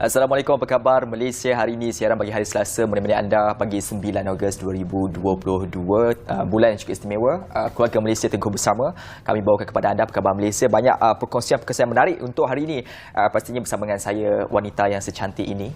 Assalamualaikum, apa khabar Malaysia hari ini? Siaran bagi hari Selasa menemani anda pagi 9 Ogos 2022, bulan yang cukup istimewa. Keluarga Malaysia Tengku Bersama kami bawakan kepada anda perkhabaran Malaysia. Banyak perkongsian-perkongsian menarik untuk hari ini, pastinya bersama dengan saya, wanita yang secantik ini.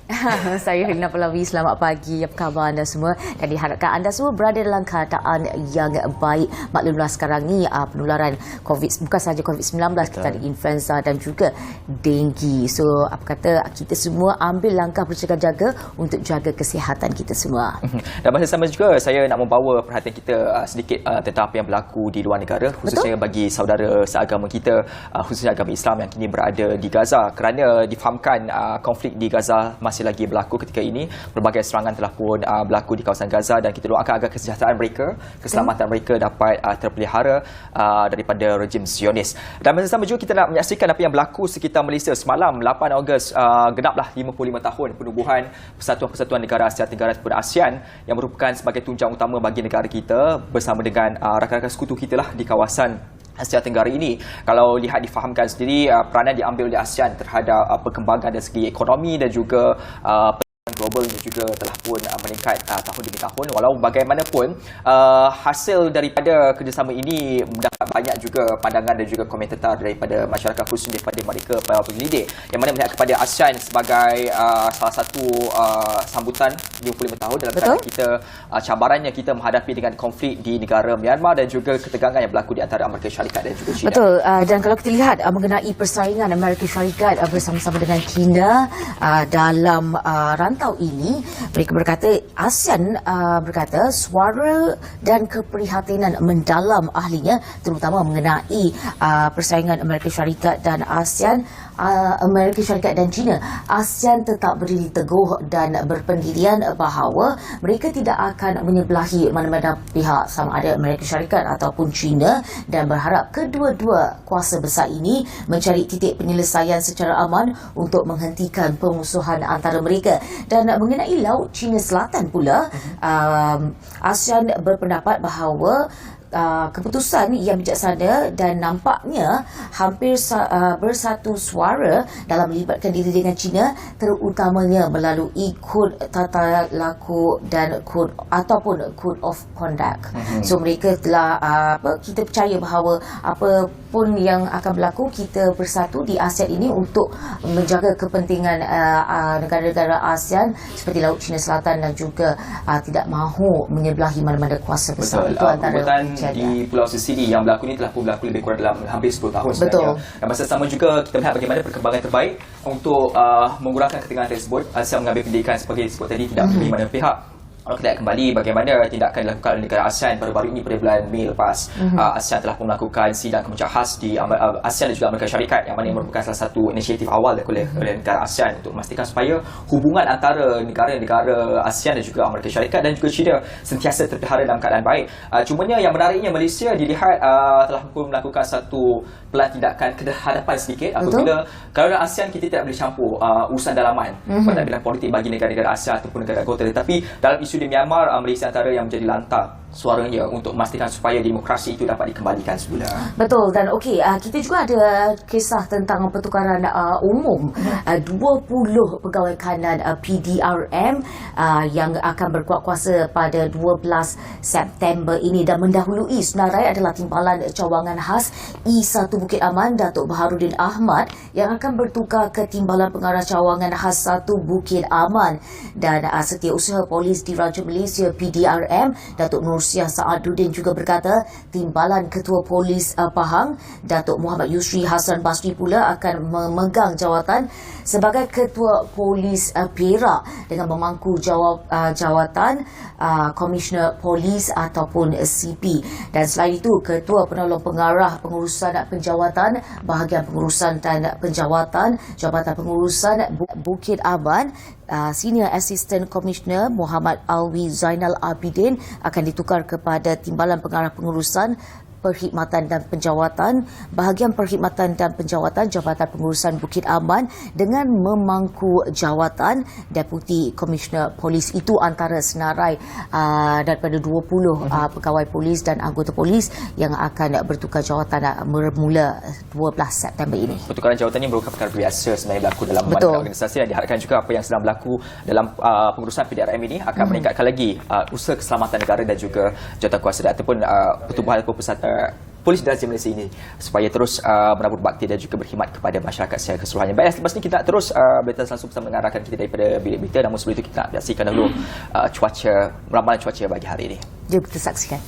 Saya Rina Pelawi, selamat pagi. Apa khabar anda semua? Dan diharapkan anda semua berada dalam keadaan yang baik. Maklumlah sekarang ni penularan COVID, bukan sahaja COVID-19, kita ada influenza dan juga denggi. So apa kata, kita semua ambil langkah berjaga-jaga untuk jaga kesihatan kita semua. Dan masa sama juga saya nak membawa perhatian kita sedikit tentang apa yang berlaku di luar negara, khususnya bagi saudara seagama kita, khususnya agama Islam yang kini berada di Gaza. Kerana difahamkan konflik di Gaza masih lagi berlaku ketika ini, berbagai serangan telah pun berlaku di kawasan Gaza, dan kita doakan agar kesejahteraan mereka, keselamatan mereka dapat terpelihara daripada rejim Zionis. Dan masa sama juga kita nak menyaksikan apa yang berlaku sekitar Malaysia semalam 8 Ogos, genaplah 55 tahun penubuhan Persatuan Negara Asia Tenggara ataupun ASEAN, yang merupakan sebagai tunjang utama bagi negara kita bersama dengan rakan-rakan sekutu kita lah di kawasan Asia Tenggara ini. Kalau lihat difahamkan sendiri, peranan diambil oleh ASEAN terhadap perkembangan dari segi ekonomi dan juga global juga telah pun meningkat tahun demi tahun. Walau bagaimanapun, hasil daripada kerjasama ini mendapat banyak juga pandangan dan juga komentar daripada masyarakat, khususnya daripada mereka para penyelidik, yang mana melihat kepada ASEAN sebagai salah satu sambutan 55 tahun dalam keadaan kita, cabaran yang kita menghadapi dengan konflik di negara Myanmar dan juga ketegangan yang berlaku di antara Amerika Syarikat dan juga China. Betul. Dan kalau kita lihat mengenai persaingan Amerika Syarikat bersama-sama dengan China dalam rantau ini, mereka berkata, ASEAN berkata suara dan keprihatinan mendalam ahlinya terutama mengenai persaingan Amerika Syarikat dan ASEAN, Amerika Syarikat dan China. ASEAN tetap berdiri teguh dan berpendirian bahawa mereka tidak akan menyebelahi mana-mana pihak, sama ada Amerika Syarikat ataupun China, dan berharap kedua-dua kuasa besar ini mencari titik penyelesaian secara aman untuk menghentikan permusuhan antara mereka. Dan mengenai Laut China Selatan pula, ASEAN berpendapat bahawa keputusan yang bijaksana dan nampaknya hampir bersatu suara dalam melibatkan diri dengan China, terutamanya melalui kod tata laku dan kod ataupun code of conduct. So mereka telah kita percaya bahawa apa pun yang akan berlaku, kita bersatu di ASEAN ini untuk menjaga kepentingan negara-negara ASEAN seperti Laut China Selatan, dan juga tidak mahu menyebelahi mana-mana kuasa besar. Betul. Itu antara di Pulau Sicily yang berlaku ni telah pun berlaku lebih kurang dalam hampir 10 tahun sebenarnya. Dan masa sama juga kita melihat bagaimana perkembangan terbaik untuk mengurangkan ketegangan tersebut. ASEAN mengambil pendidikan seperti disebut tadi, tidak memilih mana pihak. Kalau kita lihat kembali bagaimana tindakan dilakukan oleh negara ASEAN baru-baru ini pada bulan Mei lepas, ASEAN telah pun melakukan sidang kemeja khas di ASEAN dan juga Amerika Syarikat, yang mana merupakan salah satu inisiatif awal oleh negara ASEAN untuk memastikan supaya hubungan antara negara-negara ASEAN dan juga Amerika Syarikat dan juga China sentiasa terpelihara dalam keadaan baik. Cumanya yang menariknya, Malaysia dilihat telah pun melakukan satu pelan tindakan kehadapan sedikit apabila kalau dalam ASEAN kita tidak boleh campur urusan dalaman pentadbiran politik bagi negara-negara ASEAN ataupun negara anggota, tetapi dalam isu di Myanmar, Malaysia antara yang menjadi lantang suaranya untuk memastikan supaya demokrasi itu dapat dikembalikan semula. Betul. Dan kita juga ada kisah tentang pertukaran umum 20 pegawai kanan PDRM yang akan berkuat kuasa pada 12 September ini, dan mendahului senarai adalah Timbalan Cawangan Khas I1 Bukit Aman Datuk Baharudin Ahmad yang akan bertukar ke Timbalan Pengarah Cawangan Khas 1 Bukit Aman. Dan Setiausaha Polis Diraja Malaysia PDRM Datuk Nursiah Saaduddin juga berkata Timbalan Ketua Polis Pahang Datuk Muhammad Yusri Hassan Basri pula akan memegang jawatan sebagai Ketua Polis Perak dengan memangku jawatan Komisioner Polis ataupun CP. Dan selain itu, Ketua Penolong Pengarah Pengurusan Penjawatan, Bahagian Pengurusan dan Penjawatan Jabatan Pengurusan Bukit Aman, Senior Assistant Commissioner Muhammad Alwi Zainal Abidin akan ditukar kepada Timbalan Pengarah Pengurusan Perkhidmatan dan Penjawatan, Bahagian Perkhidmatan dan Penjawatan Jabatan Pengurusan Bukit Aman dengan memangku jawatan Deputi Komisioner Polis. Itu antara senarai daripada 20 pegawai polis dan anggota polis yang akan bertukar jawatan bermula 12 September ini. Pertukaran jawatan ini merupakan perkara biasa sebenarnya berlaku dalam mana organisasi, dan diharapkan juga apa yang sedang berlaku dalam pengurusan PDRM ini akan meningkatkan lagi usaha keselamatan negara dan juga jawatankuasa ataupun pertubuhan Polis Diraja Malaysia ini supaya terus menabur bakti dan juga berkhidmat kepada masyarakat secara keseluruhannya. Baik, selepas ini kita terus berita langsung bersama dengan rakan kita daripada bilik berita. Namun sebelum itu kita nak saksikan dahulu ramalan cuaca bagi hari ini. Jom kita saksikan.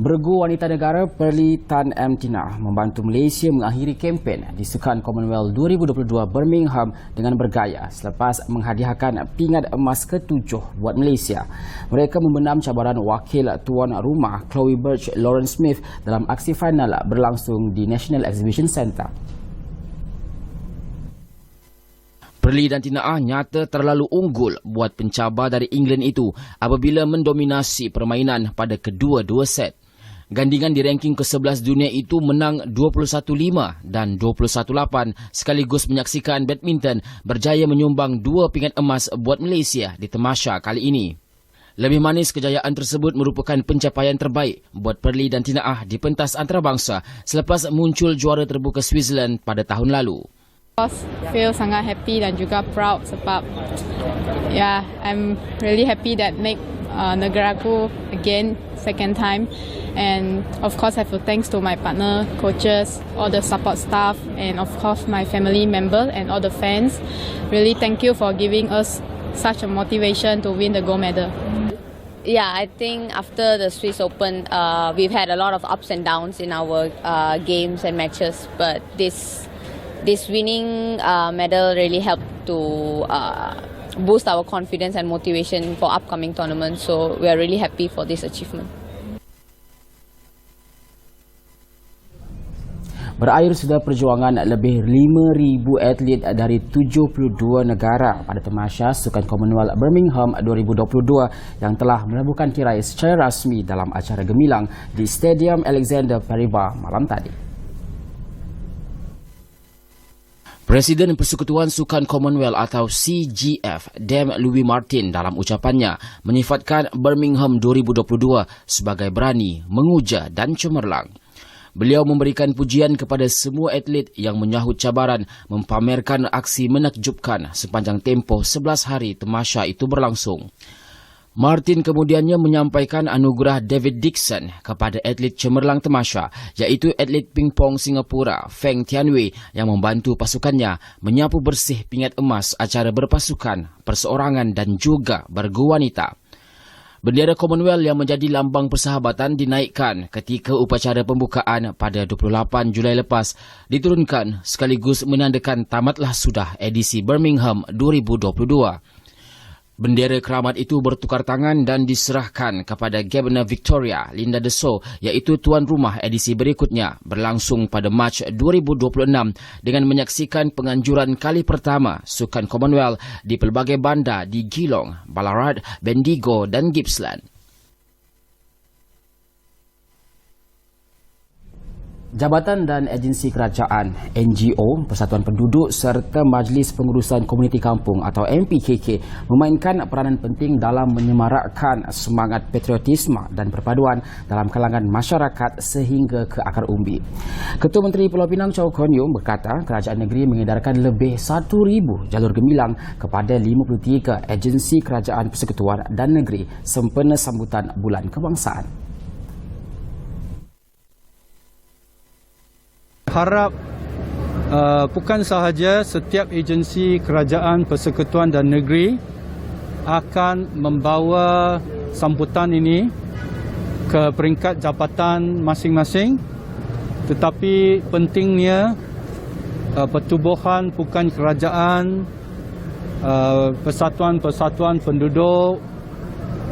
Bergu wanita negara Pearlie Tan M. Tina membantu Malaysia mengakhiri kempen di Sukan Commonwealth 2022 Birmingham dengan bergaya selepas menghadiahkan pingat emas ke-7 buat Malaysia. Mereka membenam cabaran wakil tuan rumah Chloe Birch Lawrence Smith dalam aksi final berlangsung di National Exhibition Centre. Pearlie dan Tina Ah nyata terlalu unggul buat pencabar dari England itu apabila mendominasi permainan pada kedua-dua set. Gandingan di ranking ke-11 dunia itu menang 21-5 dan 21-8 sekaligus menyaksikan badminton berjaya menyumbang 2 pingat emas buat Malaysia di tamasya kali ini. Lebih manis, kejayaan tersebut merupakan pencapaian terbaik buat Pearlie dan Tina Ah di pentas antarabangsa selepas muncul juara terbuka Switzerland pada tahun lalu. Feel sangat happy dan juga proud sebab I'm really happy that make negara aku again second time, and of course I feel thanks to my partner, coaches, all the support staff, and of course my family member and all the fans. Really thank you for giving us such a motivation to win the gold medal. Yeah, I think after the Swiss Open, we've had a lot of ups and downs in our games and matches, but this winning medal really helped to boost our confidence and motivation for upcoming tournaments. So we are really happy for this achievement. Berakhir sudah perjuangan lebih 5,000 atlet dari 72 negara pada tamasya Sukan Commonwealth Birmingham 2022 yang telah melabuhkan tirai secara rasmi dalam acara gemilang di Stadium Alexander Paribas malam tadi. Presiden Persekutuan Sukan Commonwealth atau CGF, Dame Louis Martin dalam ucapannya menyifatkan Birmingham 2022 sebagai berani, menguja dan cemerlang. Beliau memberikan pujian kepada semua atlet yang menyahut cabaran mempamerkan aksi menakjubkan sepanjang tempoh 11 hari tamasya itu berlangsung. Martin kemudiannya menyampaikan anugerah David Dixon kepada atlet cemerlang tamasya, iaitu atlet pingpong Singapura Feng Tianwei yang membantu pasukannya menyapu bersih pingat emas acara berpasukan, perseorangan dan juga bergu wanita. Bendera Commonwealth yang menjadi lambang persahabatan dinaikkan ketika upacara pembukaan pada 28 Julai lepas diturunkan sekaligus menandakan tamatlah sudah edisi Birmingham 2022. Bendera keramat itu bertukar tangan dan diserahkan kepada Governor Victoria Linda De Saux, iaitu tuan rumah edisi berikutnya berlangsung pada Mac 2026 dengan menyaksikan penganjuran kali pertama Sukan Commonwealth di pelbagai bandar di Geelong, Ballarat, Bendigo dan Gippsland. Jabatan dan agensi kerajaan, NGO, Persatuan Penduduk serta Majlis Pengurusan Komuniti Kampung atau MPKK memainkan peranan penting dalam menyemarakkan semangat patriotisme dan perpaduan dalam kalangan masyarakat sehingga ke akar umbi. Ketua Menteri Pulau Pinang Chow Kon Yung berkata kerajaan negeri mengedarkan lebih 1,000 jalur gemilang kepada 53 agensi kerajaan persekutuan dan negeri sempena sambutan Bulan Kebangsaan. Harap bukan sahaja setiap agensi kerajaan, persekutuan dan negeri akan membawa sambutan ini ke peringkat jabatan masing-masing, tetapi pentingnya pertubuhan bukan kerajaan, persatuan-persatuan penduduk,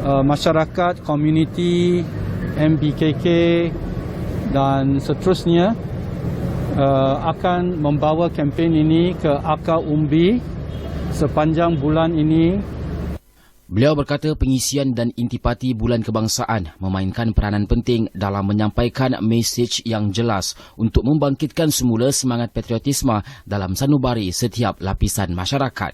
masyarakat, komuniti, MBKK dan seterusnya akan membawa kempen ini ke akar umbi sepanjang bulan ini. Beliau berkata pengisian dan intipati Bulan Kebangsaan memainkan peranan penting dalam menyampaikan mesej yang jelas untuk membangkitkan semula semangat patriotisme dalam sanubari setiap lapisan masyarakat.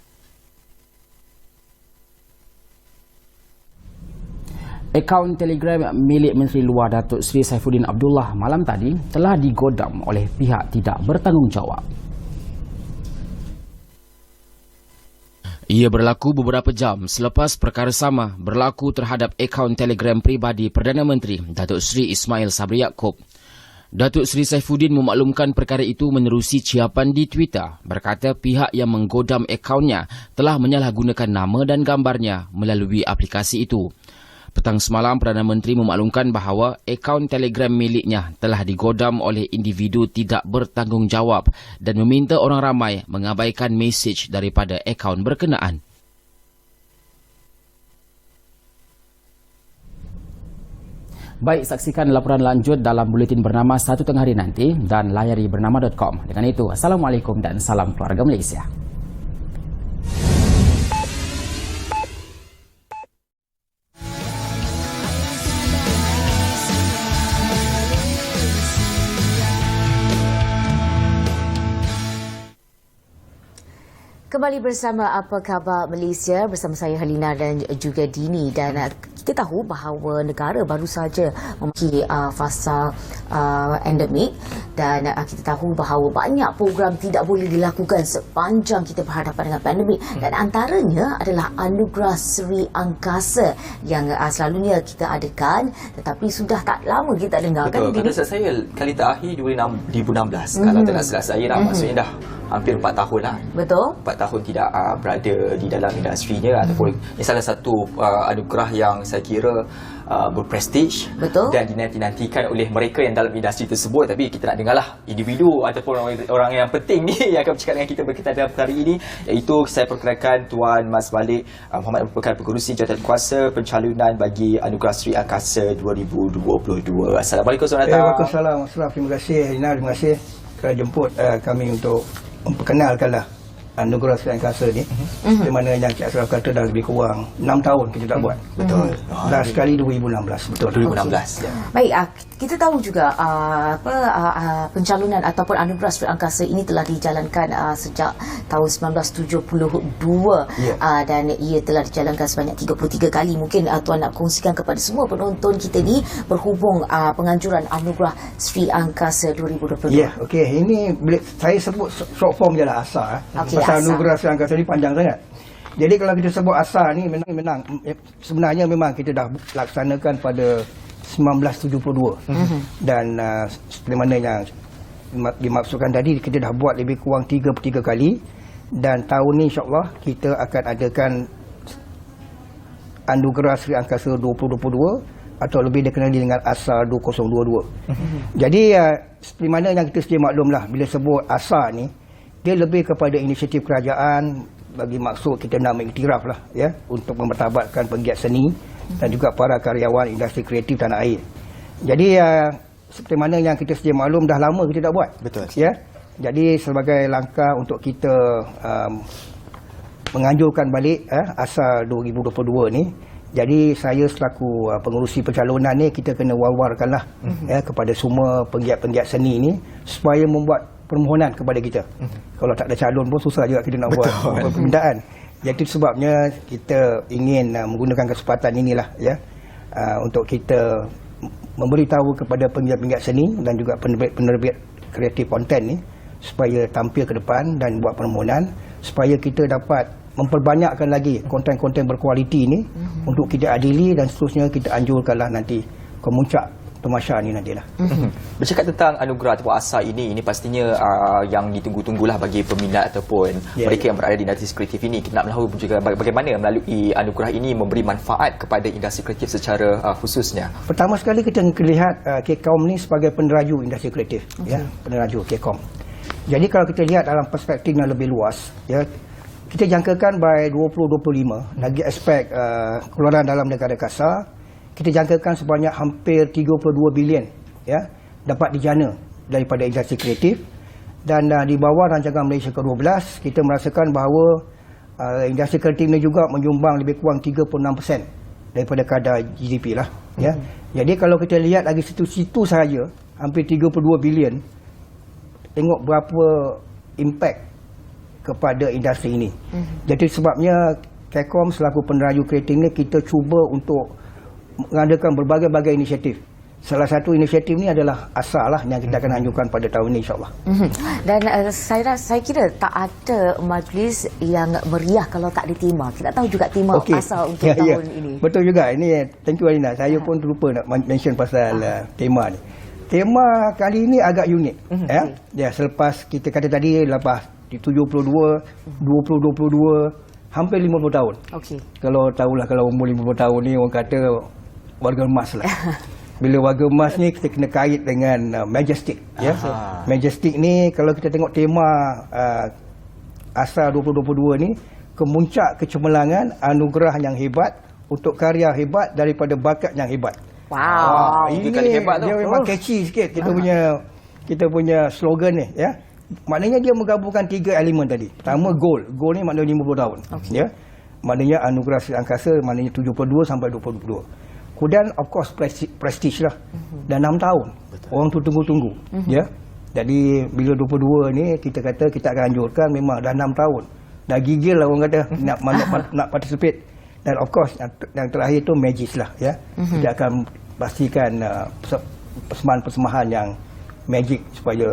Akaun Telegram milik Menteri Luar Datuk Seri Saifuddin Abdullah malam tadi telah digodam oleh pihak tidak bertanggungjawab. Ia berlaku beberapa jam selepas perkara sama berlaku terhadap akaun Telegram pribadi Perdana Menteri Datuk Seri Ismail Sabri Yaakob. Datuk Seri Saifuddin memaklumkan perkara itu menerusi ciapan di Twitter, berkata pihak yang menggodam akaunnya telah menyalahgunakan nama dan gambarnya melalui aplikasi itu. Petang semalam, Perdana Menteri memaklumkan bahawa akaun Telegram miliknya telah digodam oleh individu tidak bertanggungjawab dan meminta orang ramai mengabaikan mesej daripada akaun berkenaan. Baik, saksikan laporan lanjut dalam buletin bernama 1 tengah hari nanti dan layari bernama.com. Dengan itu, Assalamualaikum dan salam keluarga Malaysia. Kembali bersama Apa Khabar Malaysia bersama saya Halina dan juga Dini, dan kita tahu bahawa negara baru saja memasuki fasa endemik, dan kita tahu bahawa banyak program tidak boleh dilakukan sepanjang kita berhadapan dengan pandemik, dan antaranya adalah Anugerah Sri Angkasa yang selalunya kita adakan tetapi sudah tak lama kita dengar. Betul, kan, kata saya kali terakhir 2016 kalau tak silap saya dah maksudnya dah hampir 4 tahun lah. Betul. 4 tahun tidak berada di dalam industrinya ataupun ini salah satu anugerah yang saya kira berprestij. Betul. Dan dinanti-nantikan oleh mereka yang dalam industri tersebut. Tapi kita nak dengarlah individu ataupun orang yang penting ni yang akan bercakap dengan kita berkaitan dalam hari ini, iaitu saya perkenalkan Tuan Mas Malik Muhammad merupakan pengerusi jawatankuasa pencalonan bagi Anugerah Sri Angkasa 2022. Assalamualaikum, selamat datang. Waalaikumsalam. Terima kasih Rina, terima kasih kerana jemput kami untuk memperkenalkanlah Anugerah Sri Angkasa ni, di mana yang Cik Ashraf kata dah lebih kurang 6 tahun kita tak buat. Betul. Last sekali 2016. Betul. 2016. Ya. Baik, kita tahu juga pencalonan ataupun Anugerah Sri Angkasa ini telah dijalankan sejak tahun 1972 dan ia telah dijalankan sebanyak 33 kali. Mungkin Tuan nak kongsikan kepada semua penonton kita ni berhubung penganjuran Anugerah Sri Angkasa 2022. Ya, okey. Ini saya sebut short form je lah, ASA. Okey, pasal ASA. Anugerah Sri Angkasa ni panjang sangat. Jadi kalau kita sebut ASA ni memang sebenarnya memang kita dah laksanakan pada 1972 dan seperti mana yang dimaksudkan tadi, kita dah buat lebih kurang 33 kali, dan tahun ni insyaAllah kita akan adakan Anugerah Sri Angkasa 2022 atau lebih dikenali dengan ASA 2022. Jadi seperti mana yang kita sedia maklumlah, bila sebut ASA ni, dia lebih kepada inisiatif kerajaan bagi maksud kita nak mengiktiraf lah ya, untuk memertabatkan penggiat seni dan juga para karyawan industri kreatif tanah air. Jadi seperti mana yang kita sedia maklum, dah lama kita tak buat. Betul. Ya. Jadi sebagai langkah untuk kita menganjurkan balik ASA 2022 ni, jadi saya selaku pengurusi pencalonan ni, kita kena war-warkanlah kepada semua penggiat-penggiat seni ni supaya membuat permohonan kepada kita. Kalau tak ada calon pun susah juga kita nak buat permintaan. Jadi sebabnya kita ingin menggunakan kesempatan inilah ya, untuk kita memberitahu kepada penggiat-penggiat seni dan juga penerbit kreatif konten ni supaya tampil ke depan dan buat permohonan supaya kita dapat memperbanyakkan lagi konten-konten berkualiti ni untuk kita adili, dan seterusnya kita anjurkanlah nanti kemuncak Pemasya ni nantilah. Bercakap tentang anugerah ataupun ASA ini pastinya yang ditunggu-tunggulah bagi peminat ataupun mereka yang berada di industri kreatif ini. Kita nak tahu juga bagaimana melalui anugerah ini memberi manfaat kepada industri kreatif secara khususnya. Pertama sekali kita lihat KCOM ni sebagai peneraju industri kreatif, ya, peneraju KCOM. Jadi kalau kita lihat dalam perspektif yang lebih luas, ya, kita jangkakan by 2025 lagi aspek keluaran dalam negara kasar, kita jangkakan sebanyak hampir 32 bilion ya dapat dijana daripada industri kreatif, dan di bawah rancangan Malaysia ke-12 kita merasakan bahawa industri kreatif ini juga menyumbang lebih kurang 36% daripada kadar GDP lah ya. Jadi kalau kita lihat lagi situ-situ saja hampir 32 bilion, tengok berapa impact kepada industri ini. Jadi sebabnya KCOM selaku peneraju kreatif ni kita cuba untuk mengadakan berbagai-bagai inisiatif. Salah satu inisiatif ni adalah ASA lah yang kita akan anjurkan pada tahun ini insyaAllah. Dan saya kira tak ada majlis yang meriah kalau tak ada tema. Kita tahu juga tema ASA untuk tahun ini. Betul juga. Ini thank you Alina. Saya pun terlupa nak mention pasal tema ni. Tema kali ini agak unik. Ya, selepas kita kata tadi lepas 72, 2022, hampir 50 tahun. Kalau tahulah kalau umur 50 tahun ni orang kata warga emas lah. Bila warga emas ni kita kena kait dengan Majestic ya. Majestic ni kalau kita tengok tema ASA 2022 ni, kemuncak kecemerlangan anugerah yang hebat untuk karya hebat daripada bakat yang hebat. Ini kali hebat tu. Dia memang catchy sikit kita punya slogan ni ya. Maknanya dia menggabungkan 3 elemen tadi. Pertama gold. Gold ni maknanya 50 tahun. Ya. Maknanya anugerah Sri Angkasa maknanya 72 sampai 22. Kemudian of course prestige lah. Dah 6 tahun. Orang tu tunggu-tunggu. Ya. Jadi bila 22 ni kita kata kita akan anjurkan, memang dah 6 tahun. Dah gigil lah orang kata nak participate. Dan of course yang terakhir tu Magis lah ya. Kita akan pastikan persembahan-persembahan yang magic supaya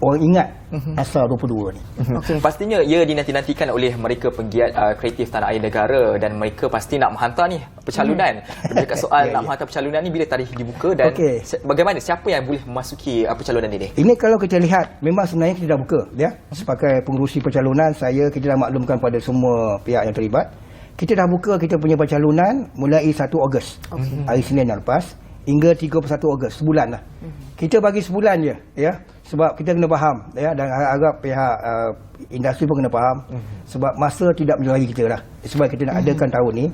orang ingat ASA 22 ni. Pastinya ia dinanti-nantikan oleh mereka penggiat kreatif tanah air negara, dan mereka pasti nak menghantar ni percalonan. Bercakap soal nak menghantar percalonan ni, bila tarikh dibuka dan bagaimana, siapa yang boleh memasuki percalonan ini? Ini kalau kita lihat memang sebenarnya kita dah buka ya. Sebagai pengurusi percalonan kita dah maklumkan pada semua pihak yang terlibat. Kita dah buka kita punya percalonan mulai 1 Ogos. Hari Senin yang lepas hingga 31 Ogos, sebulan lah. Kita bagi sebulan je ya, sebab kita kena faham ya, dan harap pihak industri pun kena faham, sebab masa tidak menjelahi kita lah, sebab kita nak adakan tahun ni.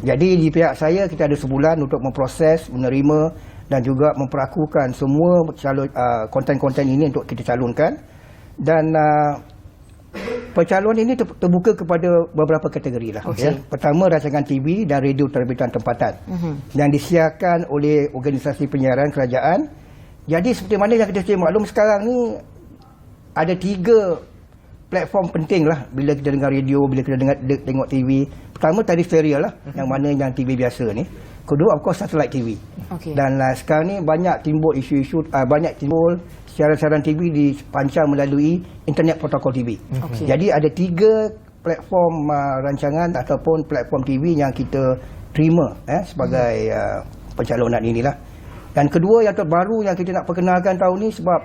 Jadi di pihak saya kita ada sebulan untuk memproses, menerima dan juga memperakukan semua konten-konten ini untuk kita calonkan. Dan pencalon ini terbuka kepada beberapa kategori lah ya. Pertama, rancangan TV dan radio terbitan tempatan yang disiarkan oleh organisasi penyiaran kerajaan. Jadi seperti mana yang kita maklum sekarang ni ada 3 platform penting lah bila kita dengar radio, bila kita tengok TV. Pertama tadi serial lah, yang mana yang TV biasa ni. Kedua of course satellite TV. Dan sekarang ni banyak timbul isu-isu, banyak timbul siaran-siaran TV dipancang melalui internet protokol TV. Jadi ada 3 platform rancangan ataupun platform TV yang kita terima sebagai pencalonan inilah. Dan kedua yang terbaru yang kita nak perkenalkan tahun ni, sebab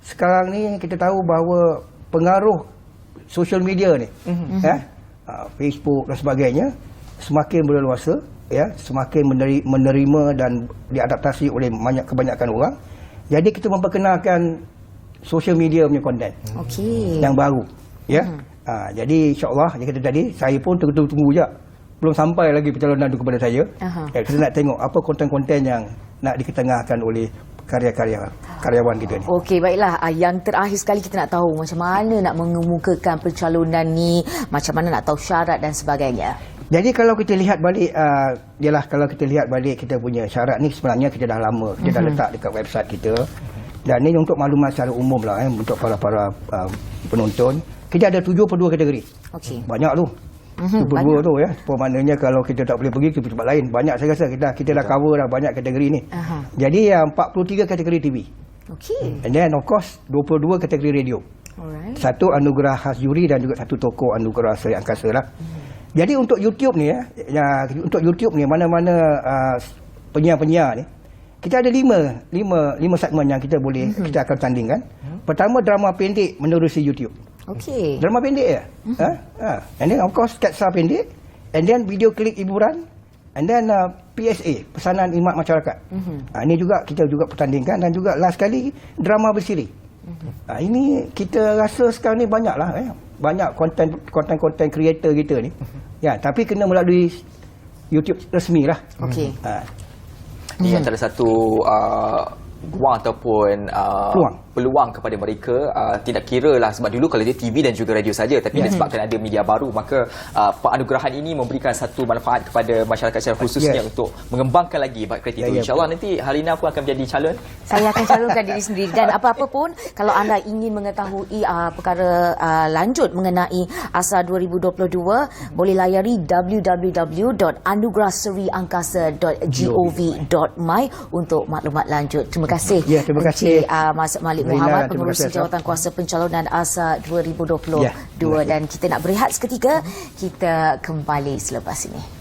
sekarang ni kita tahu bahawa pengaruh social media ni Facebook dan sebagainya semakin berleluasa ya, semakin menerima dan diadaptasi oleh kebanyakan orang. Jadi kita memperkenalkan social media punya konten yang baru ya. Jadi insyaAllah yang kata tadi, saya pun tunggu je, belum sampai lagi pencalonan itu kepada saya. Kita nak tengok apa konten-konten yang nak diketengahkan oleh karyawan kita ni. Okey, baiklah. Yang terakhir sekali kita nak tahu macam mana nak mengemukakan pencalonan ni, macam mana nak tahu syarat dan sebagainya. Jadi kalau kita lihat balik, kalau kita lihat balik kita punya syarat ni sebenarnya kita dah lama, kita dah letak dekat website kita. Dan ni untuk maklumat secara umum lah untuk para penonton. Kita ada 72 kategori. Banyak tu. 72 tu ya. Maknanya kalau kita tak boleh pergi ke tempat lain, banyak saya rasa kita dah cover dah banyak kategori ni. Jadi 43 kategori TV. And then of course 22 kategori radio. Satu anugerah khas juri dan juga satu tokoh anugerah Sri Angkasa lah. Jadi untuk YouTube ni mana-mana penyiar-penyiar ni kita ada lima segmen yang kita boleh kita akan tandingkan. Pertama, drama pendek menerusi YouTube. Okey. Drama pendek ya. And then of course sketsa pendek, and then video klip hiburan, and then PSA, pesanan khidmat masyarakat. Ini juga kita juga pertandingkan, dan juga last kali drama bersiri. Ini kita rasa sekarang ni banyaklah banyak konten creator kita ni. Ya, tapi kena melalui YouTube resmi lah. Okey. Ini antara satu ruang ataupun peluang kepada mereka, tidak kira lah, sebab dulu kalau dia TV dan juga radio saja, tapi disebabkan ada media baru, maka penganugerahan ini memberikan satu manfaat kepada masyarakat secara khususnya untuk mengembangkan lagi bakat kreatif itu. InsyaAllah nanti Halina pun akan menjadi calon. Saya akan calonkan diri sendiri, dan apa-apa pun kalau anda ingin mengetahui perkara lanjut mengenai ASA 2022, boleh layari www.anugerahseriangkasa.gov.my untuk maklumat lanjut. Terima kasih. Ya, terima kasih. Mas Malik Muhammad, pengurusi Jawatankuasa Pencalonan ASA 2022. Dan kita nak berehat seketika. Kita kembali selepas ini.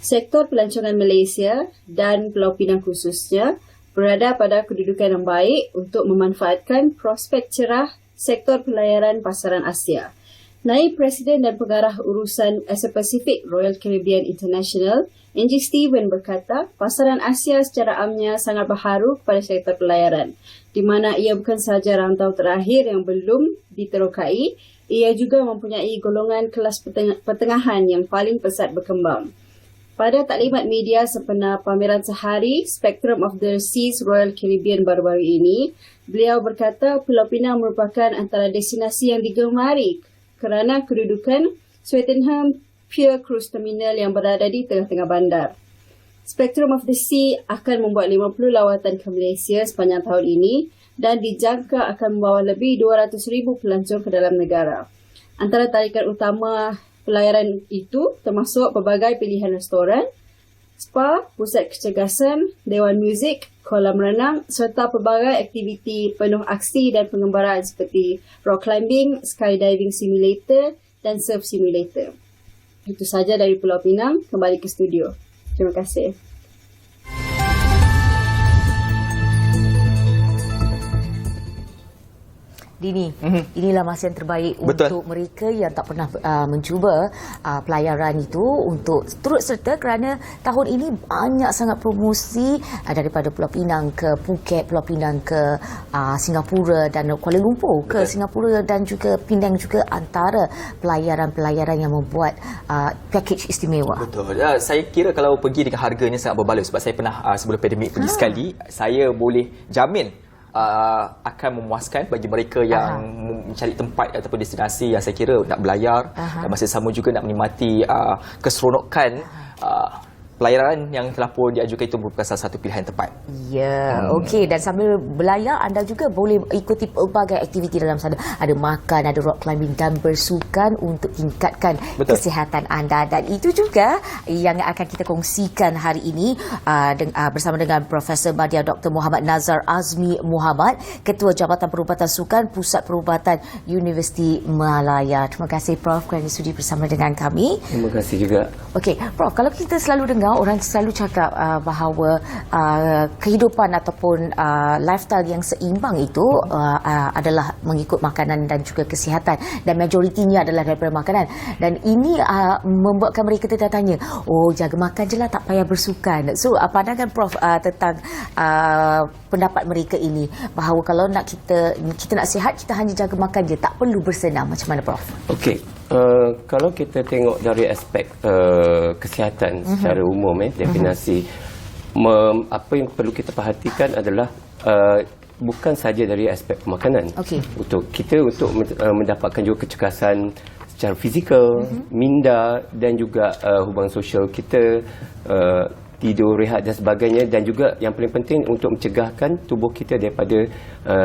Sektor pelancongan Malaysia dan Pulau Pinang khususnya berada pada kedudukan yang baik untuk memanfaatkan prospek cerah sektor pelayaran pasaran Asia. Naib Presiden dan Pengarah Urusan Asia Pasifik Royal Caribbean International, Angie Steven berkata, pasaran Asia secara amnya sangat berharu kepada sektor pelayaran, di mana ia bukan sahaja rantau terakhir yang belum diterokai, ia juga mempunyai golongan kelas pertengahan yang paling pesat berkembang. Pada taklimat media sempena pameran sehari Spectrum of the Seas Royal Caribbean baru-baru ini, beliau berkata Pulau Pinang merupakan antara destinasi yang digemari kerana kedudukan Swettenham Pier Cruise Terminal yang berada di tengah-tengah bandar. Spectrum of the Sea akan membuat 50 lawatan ke Malaysia sepanjang tahun ini dan dijangka akan membawa lebih 200,000 pelancong ke dalam negara. Antara tarikan utama pelayaran itu termasuk pelbagai pilihan restoran, spa, pusat kecergasan, dewan muzik, kolam renang serta pelbagai aktiviti penuh aksi dan pengembaraan seperti rock climbing, skydiving simulator dan surf simulator. Itu sahaja dari Pulau Pinang. Kembali ke studio. Terima kasih. Dini, inilah masa yang terbaik untuk mereka yang tak pernah mencuba pelayaran itu untuk turut serta, kerana tahun ini banyak sangat promosi daripada Pulau Pinang ke Phuket, Pulau Pinang ke Singapura dan Kuala Lumpur ke Singapura dan juga Penang juga antara pelayaran-pelayaran yang membuat package istimewa. Betul. Saya kira kalau pergi dengan harganya sangat berbaloi, sebab saya pernah sebelum pandemik pergi sekali, saya boleh jamin akan memuaskan bagi mereka yang mencari tempat ataupun destinasi yang saya kira nak berlayar dan masa sama juga nak menikmati keseronokan pelayaran yang telah pun diajukan. Itu merupakan salah satu pilihan tepat. Ya, okey. Dan sambil berlayar, anda juga boleh ikuti pelbagai aktiviti dalam sana. Ada makan, ada rock climbing dan bersukan untuk tingkatkan kesihatan anda. Dan itu juga yang akan kita kongsikan hari ini bersama dengan Profesor Badia Dr. Muhammad Nazar Azmi Muhammad, Ketua Jabatan Perubatan Sukan Pusat Perubatan Universiti Malaya. Terima kasih Prof kerana sudi bersama dengan kami. Terima kasih juga. Okey, Prof, kalau kita selalu dengar orang selalu cakap bahawa kehidupan ataupun lifestyle yang seimbang itu adalah mengikut makanan dan juga kesihatan, dan majoritinya adalah daripada makanan. Dan ini membuatkan mereka tertanya, jaga makan je lah, tak payah bersukan. So pandangan Prof tentang pendapat mereka ini, bahawa kalau nak kita nak sihat, kita hanya jaga makan je, tak perlu bersenam. Macam mana Prof? Okey, kalau kita tengok dari aspek kesihatan secara umum, definisi apa yang perlu kita perhatikan adalah bukan saja dari aspek pemakanan. Untuk mendapatkan juga kecergasan secara fizikal, minda dan juga hubungan sosial kita, tidur, rehat dan sebagainya, dan juga yang paling penting untuk mencegahkan tubuh kita daripada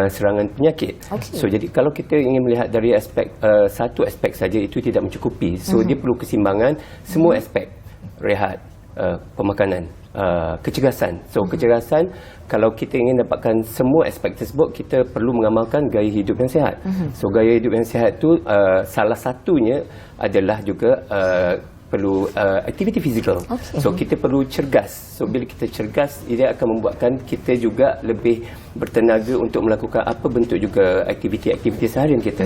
serangan penyakit. So jadi kalau kita ingin melihat dari aspek satu aspek saja itu tidak mencukupi. So dia perlu keseimbangan semua aspek, rehat, pemakanan, kecergasan. So kecergasan, kalau kita ingin dapatkan semua aspek tersebut, kita perlu mengamalkan gaya hidup yang sihat. So gaya hidup yang sihat tu salah satunya adalah juga perlu aktiviti fizikal. So kita perlu cergas. So bila kita cergas, ia akan membuatkan kita juga lebih bertenaga untuk melakukan apa bentuk juga aktiviti-aktiviti seharian kita.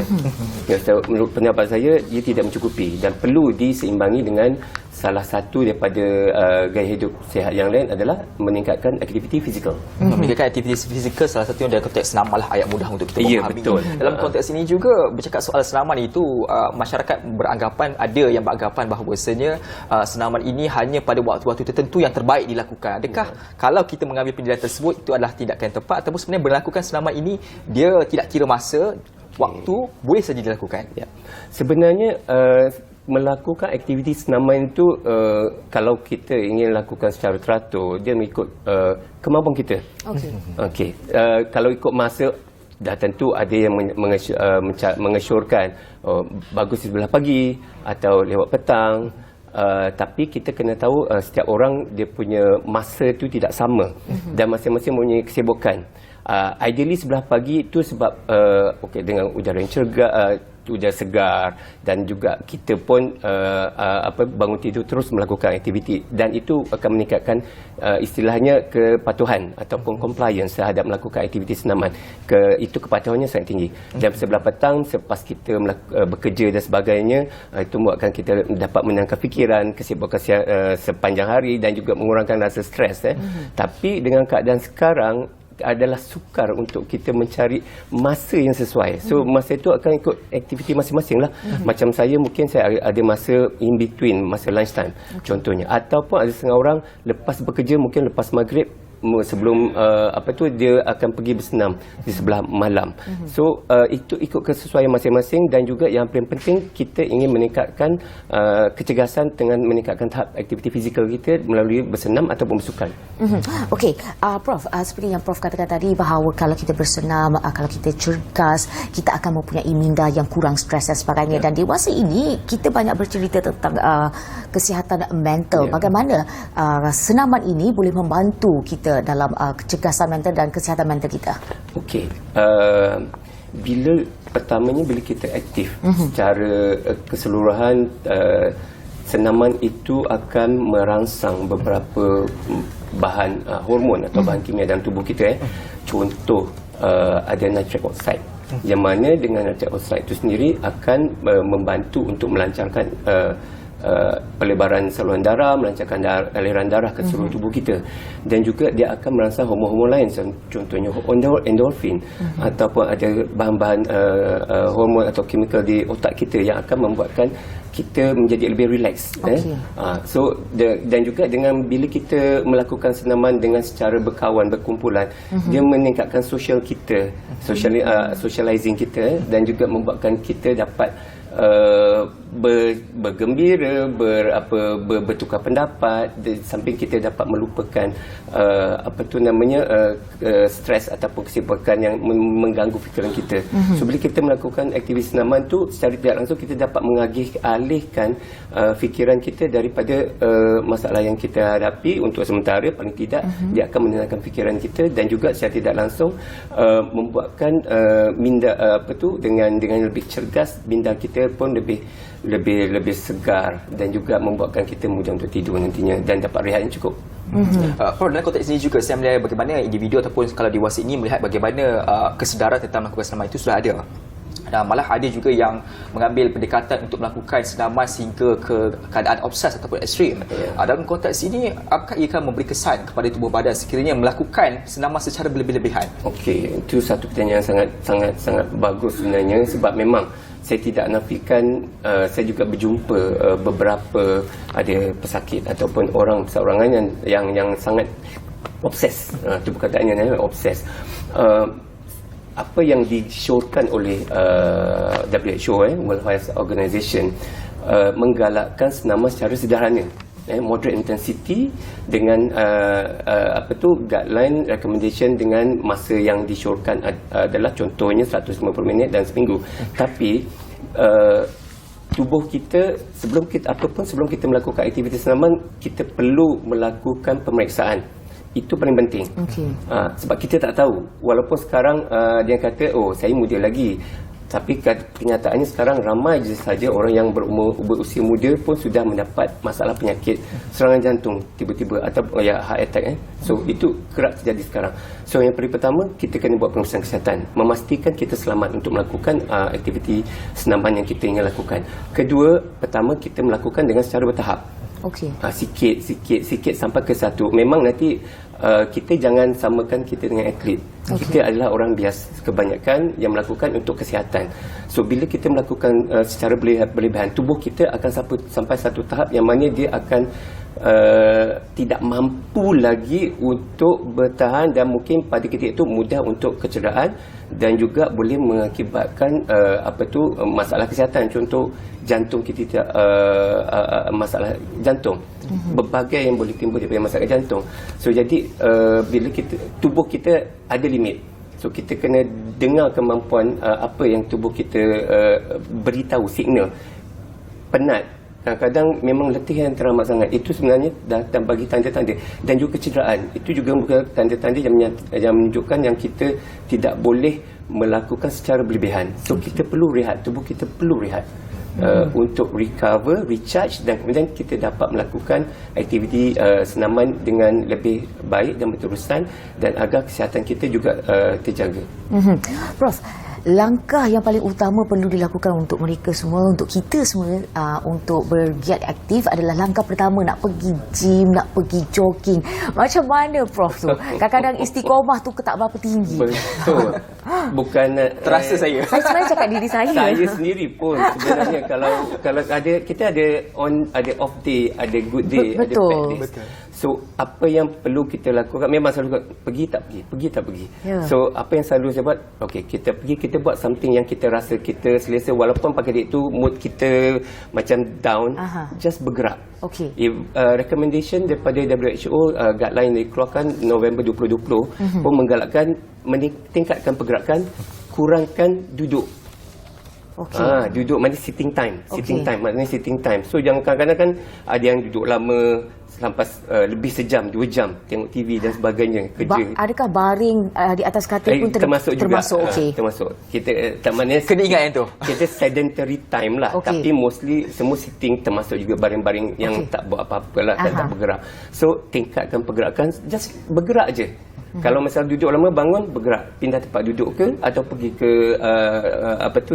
So, menurut pendapat saya, ia tidak mencukupi dan perlu diseimbangi dengan salah satu daripada gaya hidup sihat yang lain adalah meningkatkan aktiviti fizikal. Meningkatkan aktiviti fizikal salah satunya dalam konteks senaman lah ayat mudah untuk kita memahami. Betul. Dalam konteks ini juga bercakap soal senaman itu, masyarakat beranggapan, ada yang beranggapan bahawasanya senaman ini hanya pada waktu-waktu tertentu yang terbaik dilakukan. Adakah kalau kita mengambil penilaian tersebut itu adalah tindakan yang tepat, ataupun sebenarnya berlakukan senaman ini dia tidak kira masa, waktu, boleh saja dilakukan? Sebenarnya melakukan aktiviti senaman itu kalau kita ingin lakukan secara teratur, dia mengikut kemampuan kita. Kalau ikut masa, dah tentu ada yang mengesyorkan bagus di sebelah pagi atau lewat petang. Tapi kita kena tahu setiap orang dia punya masa itu tidak sama dan masing-masing mempunyai kesibukan. Ideally sebelah pagi itu sebab dengan udara yang udara segar, dan juga kita pun bangun tidur terus melakukan aktiviti, dan itu akan meningkatkan istilahnya kepatuhan ataupun compliance terhadap melakukan aktiviti senaman. Itu kepatuhannya sangat tinggi. Dan sebelah petang selepas kita bekerja dan sebagainya, itu membuatkan kita dapat menenangkan fikiran, kesibukan sepanjang hari dan juga mengurangkan rasa stres. Tapi dengan keadaan sekarang adalah sukar untuk kita mencari masa yang sesuai. So masa itu akan ikut aktiviti masing-masing lah. Macam saya, mungkin saya ada masa in between, masa lunch time contohnya. Ataupun ada setengah orang lepas bekerja, mungkin lepas maghrib, sebelum dia akan pergi bersenam di sebelah malam. So itu ikut kesesuaian masing-masing, dan juga yang paling penting kita ingin meningkatkan kecergasan dengan meningkatkan tahap aktiviti fizikal kita melalui bersenam ataupun bersukan. Okey, Prof, seperti yang Prof katakan tadi, bahawa kalau kita bersenam, kalau kita cergas, kita akan mempunyai minda yang kurang stres dan sebagainya. Dan dewasa ini kita banyak bercerita tentang kesihatan mental. Bagaimana senaman ini boleh membantu kita dalam kecergasan mental dan kesihatan mental kita? Pertamanya bila kita aktif secara keseluruhan, senaman itu akan merangsang beberapa bahan hormon atau bahan kimia dalam tubuh kita. Contoh, ada nitric oxide, yang mana dengan nitric oxide itu sendiri akan membantu untuk melancarkan pelebaran saluran darah, melancarkan aliran darah ke seluruh tubuh kita, dan juga dia akan merangsang hormon-hormon lain, contohnya endorfin, ataupun ada bahan-bahan hormon atau kimikal di otak kita yang akan membuatkan kita menjadi lebih relax. Dan juga dengan bila kita melakukan senaman dengan secara berkawan, berkumpulan, dia meningkatkan sosial kita, socializing kita, dan juga membuatkan kita dapat bergembira, bertukar pendapat, di samping kita dapat melupakan stres ataupun kesibukan yang mengganggu fikiran kita. So bila kita melakukan aktiviti senaman tu, secara tidak langsung kita dapat mengalihkan fikiran kita daripada masalah yang kita hadapi untuk sementara. Paling tidak dia akan menenangkan fikiran kita, dan juga secara tidak langsung membuatkan minda dengan lebih cergas, minda kita pun lebih segar, dan juga membuatkan kita mudah untuk tidur nantinya dan dapat rehat yang cukup. Dalam konteks ini juga saya melihat bagaimana individu ataupun kalau dewasa ini melihat bagaimana kesedaran tentang melakukan senaman itu sudah ada. Dan malah ada juga yang mengambil pendekatan untuk melakukan senaman sehingga ke keadaan obses ataupun ekstrim. Dalam konteks ini, apakah ia akan memberi kesan kepada tubuh badan sekiranya melakukan senaman secara berlebih-lebihan? Itu satu pertanyaan yang sangat bagus sebenarnya, sebab memang saya tidak nafikan, saya juga berjumpa beberapa ada pesakit ataupun orang perseorangan yang sangat obses. Itu perkataannya, obses. Apa yang disyorkan oleh WHO, World Health Organization, menggalakkan senaman secara sederhana. moderate intensity dengan guideline recommendation dengan masa yang disyorkan adalah contohnya 150 minit dan seminggu. Tapi tubuh kita sebelum kita melakukan aktiviti senaman, kita perlu melakukan pemeriksaan. Itu paling penting. Sebab kita tak tahu, walaupun sekarang dia kata saya muda lagi, tapi kenyataannya sekarang ramai je saja orang yang berusia muda pun sudah mendapat masalah penyakit serangan jantung tiba-tiba atau heart attack. So itu kerap terjadi sekarang. So yang pertama, kita kena buat pemeriksaan kesihatan, memastikan kita selamat untuk melakukan aktiviti senaman yang kita ingin lakukan. Kedua, pertama kita melakukan dengan secara bertahap. Sikit sampai ke satu. Memang nanti kita jangan samakan kita dengan atlet. Kita adalah orang biasa kebanyakan yang melakukan untuk kesihatan. So bila kita melakukan secara berlebihan, tubuh kita akan sampai satu tahap yang mana dia akan tidak mampu lagi untuk bertahan, dan mungkin pada ketika itu mudah untuk kecederaan dan juga boleh mengakibatkan masalah kesihatan. Contoh jantung kita tidak masalah jantung. Berbagai yang boleh timbul daripada masalah jantung. So jadi bila tubuh kita ada limit. So kita kena dengar kemampuan apa yang tubuh kita beritahu, signal. Penat, kadang-kadang memang letih yang teramat sangat. Itu sebenarnya datang bagi tanda-tanda. Dan juga kecederaan. Itu juga bukan tanda-tanda yang menunjukkan yang kita tidak boleh melakukan secara berlebihan. So kita perlu rehat, tubuh kita perlu rehat. Untuk recover, recharge, dan kemudian kita dapat melakukan aktiviti senaman dengan lebih baik dan berterusan, dan agar kesihatan kita juga terjaga. Prof, langkah yang paling utama perlu dilakukan untuk mereka semua, untuk kita semua untuk bergiat aktif adalah langkah pertama nak pergi gym, nak pergi jogging. Macam mana Prof tu? Kadang-kadang istiqomah tu tak berapa tinggi. Betul. Bukan terasa saya sebenarnya cakap diri saya. Saya sendiri pun sebenarnya kalau ada, kita ada off day, ada good day, ada bad day. So apa yang perlu kita lakukan, memang selalu pergi tak pergi. So apa yang selalu saya buat, kita buat something yang kita rasa kita selesa, walaupun pakai itu mood kita macam down, just bergerak. Recommendation daripada WHO, guideline yang dikeluarkan November 2020 pun menggalakkan meningkatkan pergerakan, kurangkan duduk. Duduk maknanya sitting time. So jangan kadang-kadang kan ada yang duduk lama sampai lebih sejam, 2 jam tengok TV dan sebagainya, kerja. Adakah baring di atas katil pun termasuk juga? Termasuk. Kita tak maknanya kena ingat yang tu. Kita sedentary time lah, tapi mostly semua sitting, termasuk juga baring-baring yang tak buat apa-apa lah, tak bergerak. So tingkatkan pergerakan, just bergerak je. Kalau misalnya duduk lama, bangun, bergerak, pindah tempat duduk ke, atau pergi ke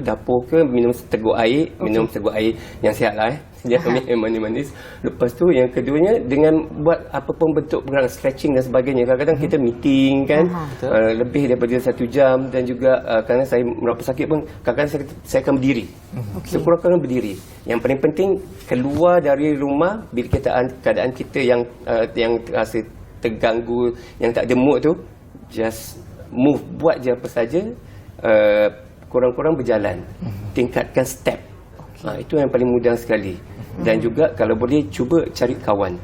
dapur ke, minum seteguk air, minum seteguk air yang sihat lah, jangan minum manis-manis. Lepas tu yang keduanya, dengan buat apa pun bentuk pergerakan, stretching dan sebagainya. Kadang-kadang kita meeting kan, lebih daripada 1 jam, dan juga kerana saya merasa sakit pun, kadang-kadang saya akan berdiri. Sekurang-kurangnya berdiri. Yang paling penting, keluar dari rumah bila keadaan kita yang rasa terganggu, yang tak ada mood tu, just move, buat je apa saja, kurang-kurang berjalan, tingkatkan step. Itu yang paling mudah sekali. Dan juga kalau boleh, cuba cari kawan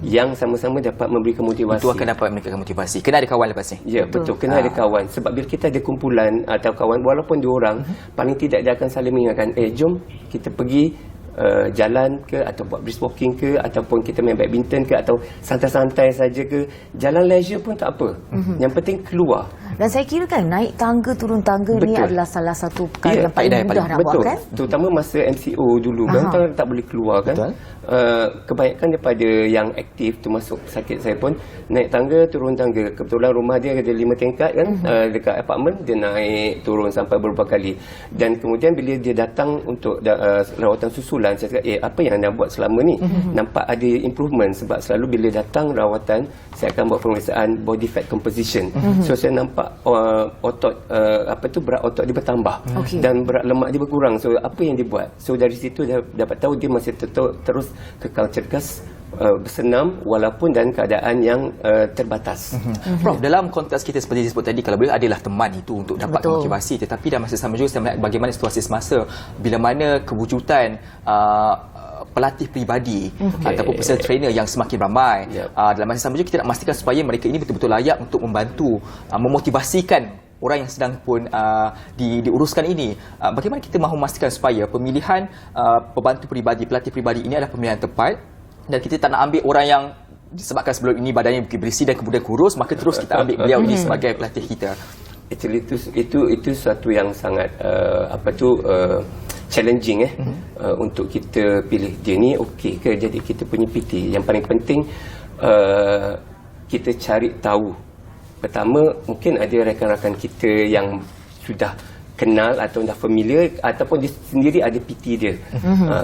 yang sama-sama dapat memberikan motivasi. Itu akan dapat memberikan motivasi. Kena ada kawan lepas ni. Ya, betul. Kena ada kawan. Sebab bila kita ada kumpulan atau kawan, walaupun 2 orang, paling tidak dia akan saling mengingatkan, jom kita pergi jalan ke, atau buat brisk walking ke, ataupun kita main badminton ke, atau santai-santai saja ke, jalan leisure pun tak apa. Yang penting keluar. Dan saya kira kan naik tangga, turun tangga ni adalah salah satu perkara yang paling mudah nak buat kan. Terutama masa MCO dulu kan, tak boleh keluar kan. Kebanyakan daripada yang aktif, termasuk sakit saya pun, naik tangga, turun tangga. Kebetulan rumah dia ada 5 tingkat kan, dekat apartmen, dia naik turun sampai beberapa kali. Dan kemudian bila dia datang untuk rawatan susulan, saya cakap, apa yang anda buat selama ni? Nampak ada improvement. Sebab selalu bila datang rawatan, saya akan buat pemeriksaan body fat composition. So saya nampak berat otot dia bertambah, dan berat lemak dia berkurang. So apa yang dia buat? So dari situ dia dapat tahu dia masih terus kekal cergas, bersenam walaupun dalam keadaan yang terbatas. Prof, dalam konteks kita seperti disebut tadi, kalau boleh adalah teman itu untuk dapat motivasi, tetapi dalam masa sama juga saya melihat bagaimana situasi semasa bila mana kewujudan pelatih peribadi ataupun personal trainer yang semakin ramai. Dalam masa sama juga kita nak memastikan supaya mereka ini betul-betul layak untuk membantu memotivasikan orang yang sedang pun diuruskan ini. Bagaimana kita mahu memastikan supaya pemilihan pembantu peribadi, pelatih peribadi ini adalah pemilihan tepat, dan kita tak nak ambil orang yang disebabkan sebelum ini badannya berisi dan kemudian kurus, maka terus kita ambil beliau ini sebagai pelatih kita. Actually itu satu yang sangat challenging untuk kita pilih dia ni okey ke jadi kita punya PT. Yang paling penting kita cari tahu. Pertama, mungkin ada rakan-rakan kita yang sudah kenal atau dah familiar, ataupun dia sendiri ada PT dia.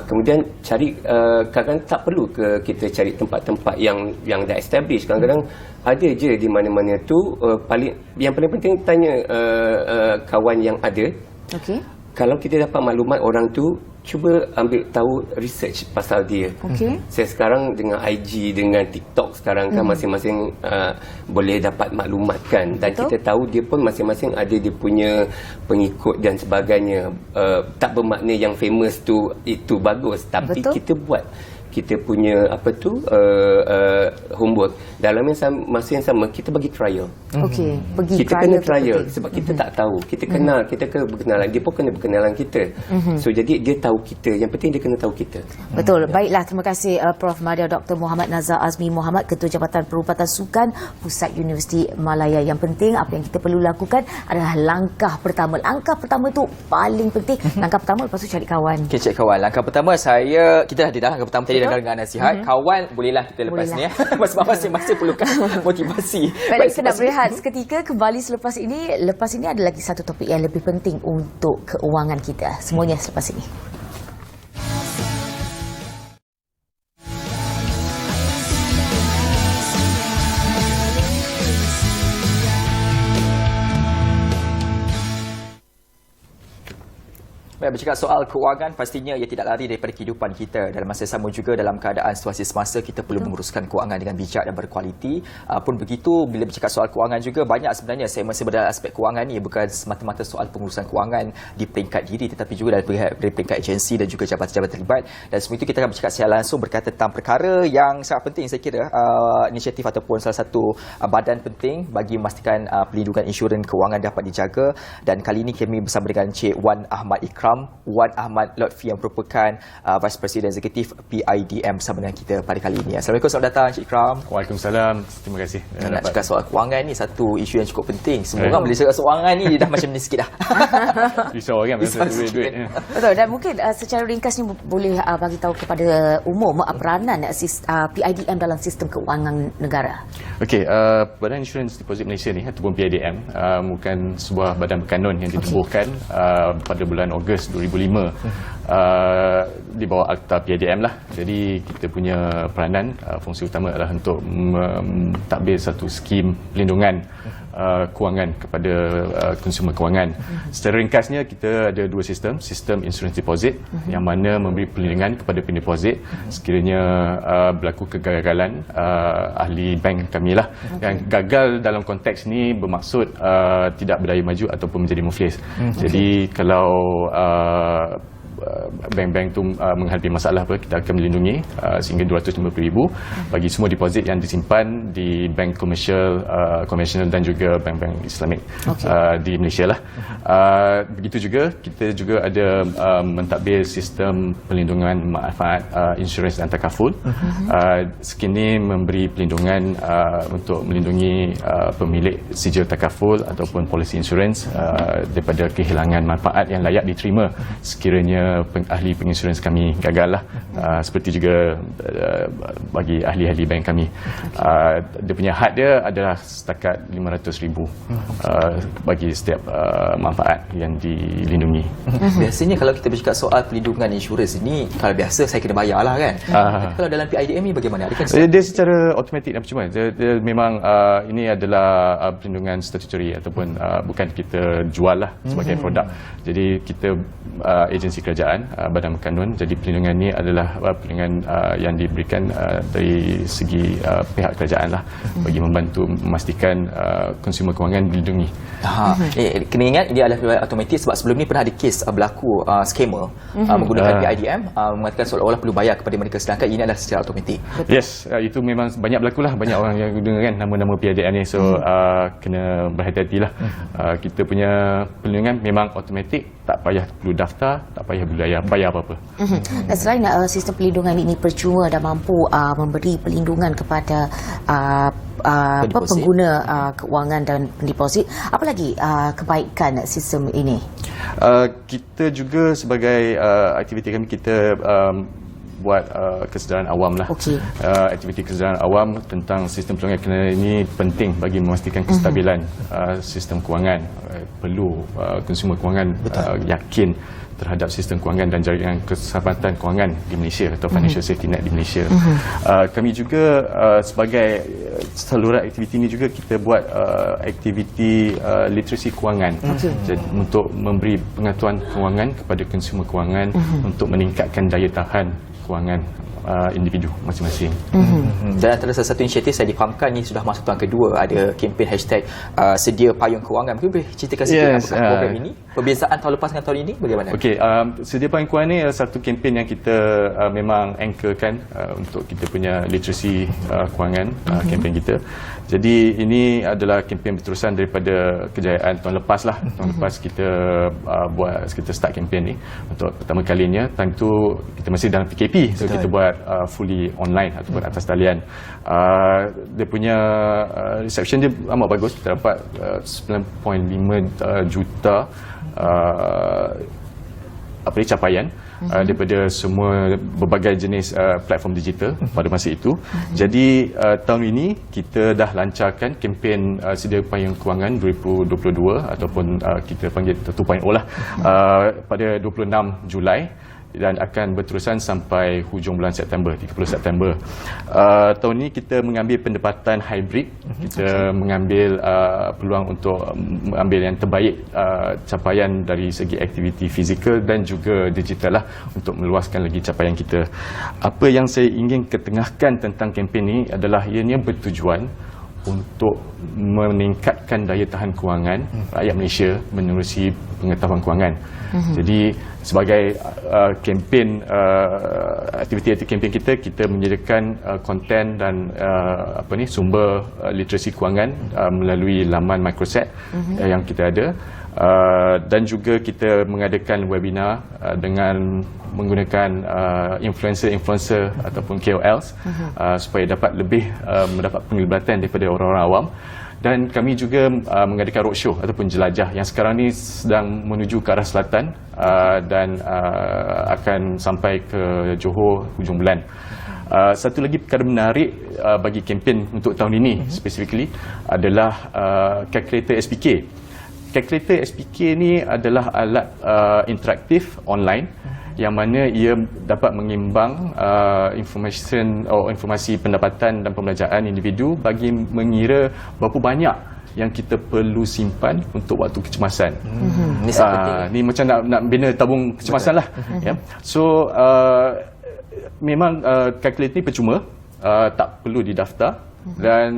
Kemudian cari, kadang-kadang tak perlu ke kita cari tempat-tempat yang dah established. Kadang-kadang ada je di mana-mana tu. Yang paling penting tanya kawan yang ada. Kalau kita dapat maklumat orang tu, cuba ambil tahu research pasal dia. Saya sekarang dengan IG, dengan TikTok sekarang kan masing-masing boleh dapat maklumat kan. Dan kita tahu dia pun masing-masing ada dia punya pengikut dan sebagainya. Tak bermakna yang famous tu itu bagus, tapi kita buat kita punya homework. Dalam masa yang sama kita bagi trial. Kita kena trial sebab kita tak tahu. Kita kenal, kita kena berkenalan. Dia pun kena berkenalan kita. So jadi dia tahu kita. Yang penting dia kena tahu kita. Betul. Baiklah, terima kasih Prof. Madya Dr. Muhammad Nazar Azmi Muhammad, Ketua Jabatan Perubatan Sukan Pusat Universiti Malaya. Yang penting apa yang kita perlu lakukan adalah langkah pertama. Langkah pertama itu paling penting. Langkah pertama, lepas tu cari kawan. Okay, cari kawan. Langkah pertama kita dah ada langkah pertama tadi dengan nasihat. Kawan bolehlah kita lepas ni sebab masing-masing perlukan motivasi. Baik, kita nak berehat seketika, kembali selepas ini. Lepas ini ada lagi satu topik yang lebih penting untuk keuangan kita. Semuanya selepas ini. Bercakap soal keuangan, pastinya ia tidak lari daripada kehidupan kita. Dalam masa sama juga, dalam keadaan situasi semasa, kita perlu menguruskan keuangan dengan bijak dan berkualiti. Pun begitu, bila bercakap soal keuangan juga, banyak sebenarnya saya masih berdalam aspek keuangan ini bukan semata-mata soal pengurusan keuangan di peringkat diri, tetapi juga dari peringkat agensi dan juga jabatan-jabatan terlibat. Dan semua itu kita akan bercakap secara langsung berkaitan tentang perkara yang sangat penting, saya kira, inisiatif ataupun salah satu badan penting bagi memastikan pelindungan insurans keuangan dapat dijaga. Dan kali ini kami bersama dengan Cik Wan Ahmad Ikram, Wan Ahmad Lotfi yang merupakan Vice President Eksekutif PIDM bersama dengan kita pada kali ini. Assalamualaikum, selamat datang Cik Ikram. Waalaikumsalam, terima kasih. Nak cakap soal kewangan ni satu isu yang cukup penting. Semua orang boleh cakap soal kewangan ni, dia dah macam ni sikit dah. Risau kan, duit. Betul, dan mungkin secara ringkas ni boleh bagi tahu kepada umum peranan PIDM dalam sistem keuangan negara. Okey, Badan Insurans Deposit Malaysia ni ataupun PIDM bukan sebuah badan berkanun yang ditubuhkan pada bulan Ogos 2005 di bawah Akta PIDM lah. Jadi kita punya peranan, fungsi utama adalah untuk mentadbir satu skim pelindungan kewangan kepada konsumer kewangan. Secara ringkasnya kita ada dua sistem insurance deposit yang mana memberi perlindungan kepada pendeposit sekiranya berlaku kegagalan ahli bank kami lah. Yang gagal dalam konteks ni bermaksud tidak berdaya maju ataupun menjadi muflis. Jadi kalau bank-bank tu menghadapi masalah kita akan melindungi sehingga RM250,000 bagi semua deposit yang disimpan di bank komersial, konvensional dan juga bank-bank Islamik di Malaysia lah. Begitu juga kita juga ada mentadbir sistem pelindungan manfaat insurans dan takaful. Skim ini memberi pelindungan untuk melindungi pemilik sijil takaful ataupun polisi insurans daripada kehilangan manfaat yang layak diterima sekiranya ahli penginsurans kami gagal lah. Seperti juga bagi ahli-ahli bank kami. Dia punya had dia adalah setakat RM500,000 bagi setiap manfaat yang dilindungi. Biasanya kalau kita bercakap soal pelindungan insurans ini, kalau biasa saya kena bayar lah kan. Tapi kalau dalam PIDM ni bagaimana? Dia secara automatik dan percuma. Dia memang ini adalah pelindungan statutory ataupun bukan kita jual lah sebagai produk. Jadi kita agensi kerajaan kerajaan, badan berkanun. Jadi perlindungan ini adalah perlindungan yang diberikan dari segi pihak kerajaan lah, bagi membantu memastikan konsumer kewangan dilindungi. Kena ingat dia adalah riwayat automatik sebab sebelum ni pernah ada kes berlaku scammer menggunakan PIDM mengatakan seolah-olah perlu bayar kepada mereka, sedangkan ini adalah secara automatik. Yes, itu memang banyak berlaku lah, banyak orang yang gunakan nama-nama PIDM ni, so kena berhati-hatilah. Kita punya perlindungan memang automatik, tak payah perlu daftar, tak payah bayar apa-apa. Dan selain sistem pelindungan ini percuma dan mampu memberi pelindungan kepada pengguna kewangan dan pendeposit, apa lagi kebaikan sistem ini? Kita juga sebagai aktiviti kami, kita buat kesedaran awam lah. Aktiviti kesedaran awam tentang sistem pelindungan ini penting bagi memastikan kestabilan sistem kewangan. Perlu konsumer kewangan yakin terhadap sistem kewangan dan jaringan keselamatan kewangan di Malaysia atau financial safety net di Malaysia. Kami juga sebagai saluran aktiviti ini juga kita buat aktiviti literasi kewangan untuk memberi pengetahuan kewangan kepada konsumer kewangan untuk meningkatkan daya tahan kewangan individu masing-masing. Dan antara salah satu inisiatif saya difahamkan ini sudah masuk tahun kedua, ada kempen hashtag sedia payung kewangan. Mungkin boleh ceritakan sikit apakah program ini? Perbezaan tahun lepas dengan tahun ini bagaimana? Okey, sedia payung kewangan ni adalah satu kempen yang kita memang anchorkan untuk kita punya literasi kewangan, kempen kita. Jadi ini adalah kempen berterusan daripada kejayaan tahun lepas lah. Tahun lepas kita kita start kempen ni untuk pertama kalinya. Time tu kita masih dalam PKP, so kita buat fully online ataupun atas talian. Dia punya reception dia amat bagus. Kita dapat 9.5 juta capaian daripada semua berbagai jenis platform digital pada masa itu. Jadi tahun ini kita dah lancarkan kempen sedia payung kewangan 2022 ataupun kita panggil 2.0 lah, pada 26 Julai dan akan berterusan sampai hujung bulan September, 30 September. Tahun ini kita mengambil pendapatan hybrid. Kita mengambil peluang untuk mengambil yang terbaik capaian dari segi aktiviti fizikal dan juga digital lah, untuk meluaskan lagi capaian kita. Apa yang saya ingin ketengahkan tentang kempen ini adalah ianya bertujuan untuk meningkatkan daya tahan kewangan rakyat Malaysia menerusi pengetahuan kewangan. Jadi sebagai kempen, aktiviti kempen kita menyediakan konten dan sumber literasi kewangan melalui laman microsite yang kita ada, dan juga kita mengadakan webinar dengan menggunakan influencer ataupun KOLs supaya dapat lebih mendapat penglibatan daripada orang-orang awam. Dan kami juga mengadakan roadshow ataupun jelajah yang sekarang ni sedang menuju ke arah selatan dan akan sampai ke Johor hujung bulan. Satu lagi perkara menarik bagi kempen untuk tahun ini specifically adalah calculator SPK. Calculator SPK ni adalah alat interaktif online yang mana ia dapat mengimbang informasi pendapatan dan pembelanjaan individu bagi mengira berapa banyak yang kita perlu simpan untuk waktu kecemasan. Ni macam nak bina tabung kecemasan lah. So memang kalkulator ni percuma, tak perlu didaftar dan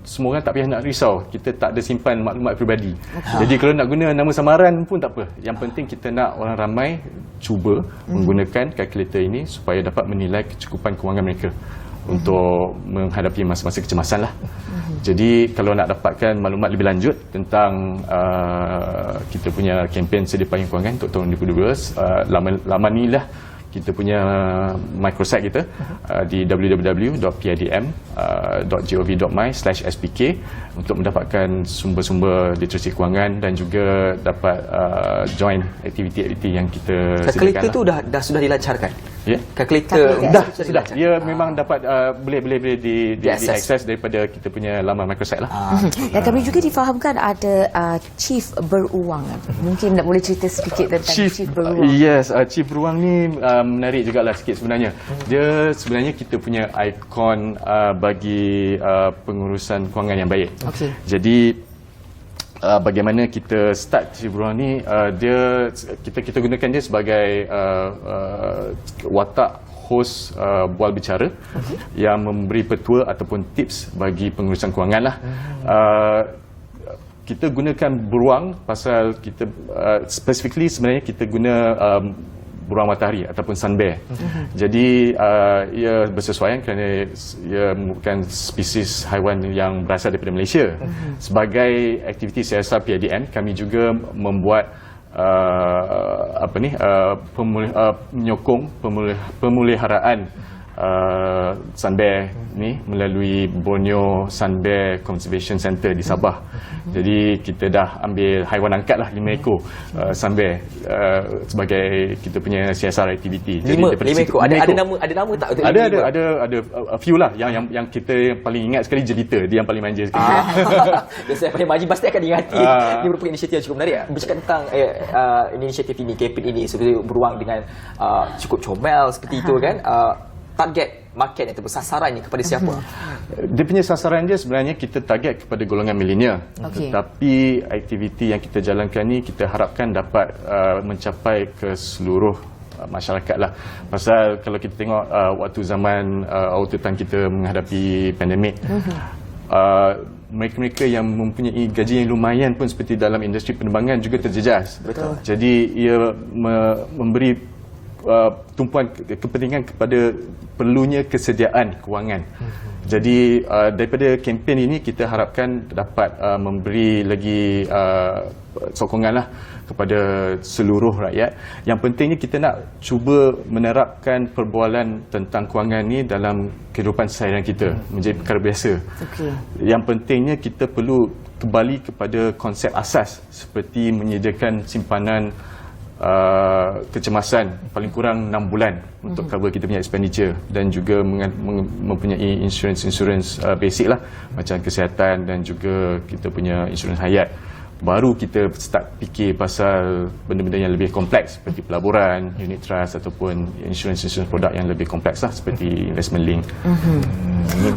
semua orang tak payah nak risau kita tak ada simpan maklumat peribadi. Jadi kalau nak guna nama samaran pun tak apa. Yang penting kita nak orang ramai cuba menggunakan kalkulator ini supaya dapat menilai kecukupan kewangan mereka untuk menghadapi masa-masa kecemasan lah. Jadi kalau nak dapatkan maklumat lebih lanjut tentang kita punya kempen sedia payung kewangan untuk tahun 2022, laman ni lah kita punya microsite kita di www.pidm.gov.my/spk untuk mendapatkan sumber-sumber literasi kewangan dan juga dapat join aktiviti-aktiviti yang kita sediakan. Kalkulator tu sudah dilancarkan. Ya. Kalkulator sudah. Dia memang dapat boleh diakses daripada kita punya laman microsite lah. Dan kami juga difahamkan ada chief beruang. Mungkin nak boleh cerita sedikit tentang chief beruang. Yes, chief beruang ni menarik jugalah sikit sebenarnya. Dia sebenarnya kita punya ikon bagi pengurusan kewangan yang baik. Jadi bagaimana kita start si beruang ni, kita gunakan dia sebagai watak host bual bicara yang memberi petua ataupun tips bagi pengurusan kewangan lah. Kita gunakan beruang pasal kita specifically sebenarnya kita guna beruang matahari ataupun sun bear. Jadi ia bersesuaian kerana ia merupakan spesies haiwan yang berasal daripada Malaysia. Sebagai aktiviti CSR PIDN, kami juga membuat menyokong pemeliharaan sun bear ni melalui Borneo Sun Bear Conservation Center di Sabah. Jadi kita dah ambil haiwan angkat lah 5 ekor sun bear sebagai kita punya CSR aktiviti. 5 ekor. Ada nama tak? Ada a few lah. Yang kita paling ingat sekali jelita, dia yang paling manja sekali. Biasanya paling manja pasti akan diingati. Ini merupakan inisiatif yang cukup menarik. Bercakap tentang inisiatif ini, kempen ini, seperti beruang dengan cukup comel seperti itu kan. Target market ataupun sasarannya kepada siapa? Dia punya sasaran dia sebenarnya kita target kepada golongan milenial. Tetapi aktiviti yang kita jalankan ni kita harapkan dapat mencapai ke seluruh masyarakat lah. Pasal kalau kita tengok waktu zaman awal kita menghadapi pandemik, mereka-mereka yang mempunyai gaji yang lumayan pun seperti dalam industri penerbangan juga terjejas. Betul. Jadi ia memberi tumpuan kepentingan kepada perlunya kesediaan kewangan. Jadi daripada kempen ini kita harapkan dapat memberi lagi sokongan lah kepada seluruh rakyat. Yang pentingnya kita nak cuba menerapkan perbualan tentang kewangan ni dalam kehidupan seharian kita menjadi perkara biasa. Yang pentingnya kita perlu kembali kepada konsep asas seperti menyediakan simpanan kecemasan paling kurang 6 bulan untuk cover kita punya expenditure dan juga mempunyai insurans basic lah macam kesihatan dan juga kita punya insurans hayat. Baru kita start fikir pasal benda-benda yang lebih kompleks seperti pelaburan, unit trust ataupun insurans produk yang lebih kompleks lah seperti investment link.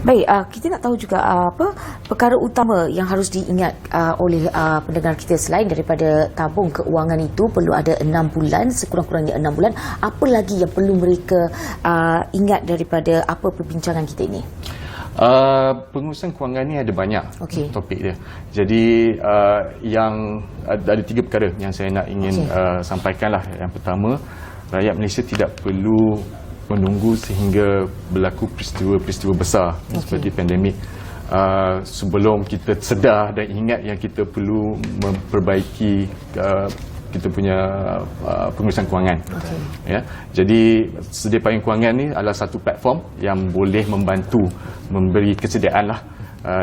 Baik, kita nak tahu juga apa perkara utama yang harus diingat oleh pendengar kita selain daripada tabung keuangan itu perlu ada 6 bulan, sekurang-kurangnya 6 bulan. Apa lagi yang perlu mereka ingat daripada apa perbincangan kita ini? Pengurusan kewangan ni ada banyak topik dia. Jadi yang ada 3 perkara yang saya nak ingin sampaikan lah. Yang pertama, rakyat Malaysia tidak perlu menunggu sehingga berlaku peristiwa-peristiwa besar seperti pandemik sebelum kita sedar dan ingat yang kita perlu memperbaiki kita punya pengurusan kewangan. Ya. Jadi sedia payung kewangan ni adalah satu platform yang boleh membantu memberi kesediaan lah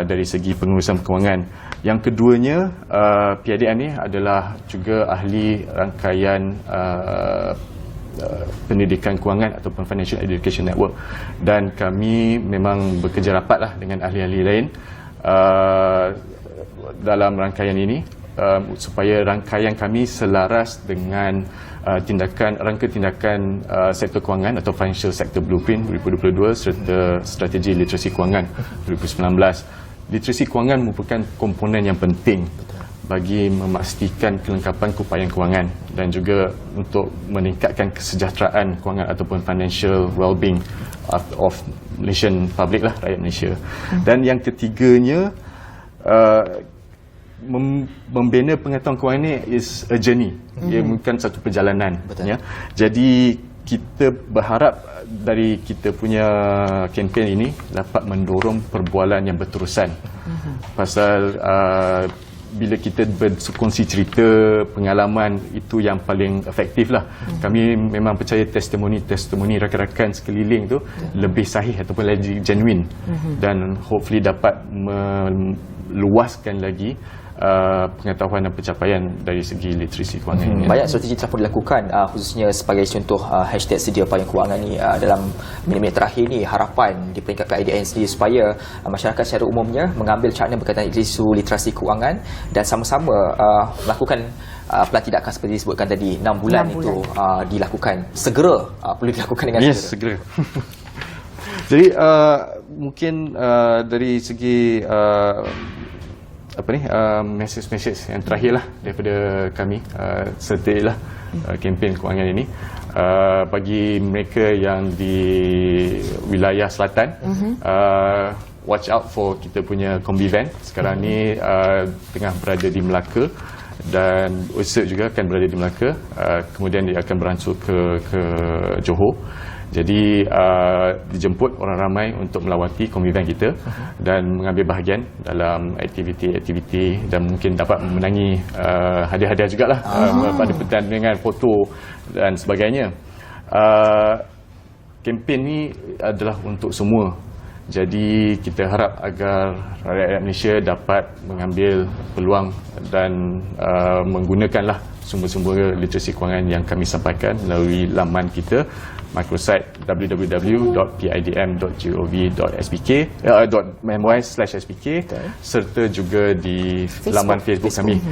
dari segi pengurusan kewangan. Yang keduanya, PIDN ni adalah juga ahli rangkaian pendidikan kewangan ataupun Financial Education Network, dan kami memang bekerja rapat lah dengan ahli-ahli lain dalam rangkaian ini supaya rangkaian kami selaras dengan rangka tindakan sektor kewangan atau Financial Sector Blueprint 2022 serta strategi literasi kewangan 2019. Literasi kewangan merupakan komponen yang penting bagi memastikan kelengkapan keupayaan kewangan dan juga untuk meningkatkan kesejahteraan kewangan ataupun financial well-being of Malaysian public lah, rakyat Malaysia. Dan yang ketiganya, membina pengetahuan kewangan ni is a journey. Ia bukan satu perjalanan. Ya. Jadi kita berharap dari kita punya kempen ini dapat mendorong perbualan yang berterusan. Pasal bila kita berkongsi cerita, pengalaman, itu yang paling efektif lah. Kami memang percaya testimoni rakan-rakan sekeliling tu lebih sahih ataupun lebih genuine dan hopefully dapat meluaskan lagi pengetahuan dan pencapaian dari segi literasi kewangan ini. Banyak strategi telah pun dilakukan, khususnya sebagai contoh hashtag sedia payung kewangan ni dalam minit-minit terakhir ni. Harapan di peringkat PIDN sendiri supaya masyarakat secara umumnya mengambil cakna berkaitan isu literasi kewangan dan sama-sama melakukan pelan tindakan seperti disebutkan tadi 6 bulan itu dilakukan segera, perlu dilakukan dengan segera. Jadi mungkin dari segi mesej-mesej yang terakhir lah daripada kami serta lah kempen kewangan ini bagi mereka yang di wilayah selatan. Watch out for kita punya Kombivan sekarang ni tengah berada di Melaka dan USERD juga akan berada di Melaka, kemudian dia akan beransur ke Johor. Jadi dijemput orang ramai untuk melawati Kombivan kita dan mengambil bahagian dalam aktiviti-aktiviti dan mungkin dapat memenangi hadiah-hadiah jugalah pada pertandingan foto dan sebagainya. Kempen ni adalah untuk semua. Jadi kita harap agar rakyat Malaysia dapat mengambil peluang dan menggunakanlah sumber-sumber literasi kewangan yang kami sampaikan melalui laman kita microsite www.pidm.gov.spk.my/spk serta juga di laman Facebook kami.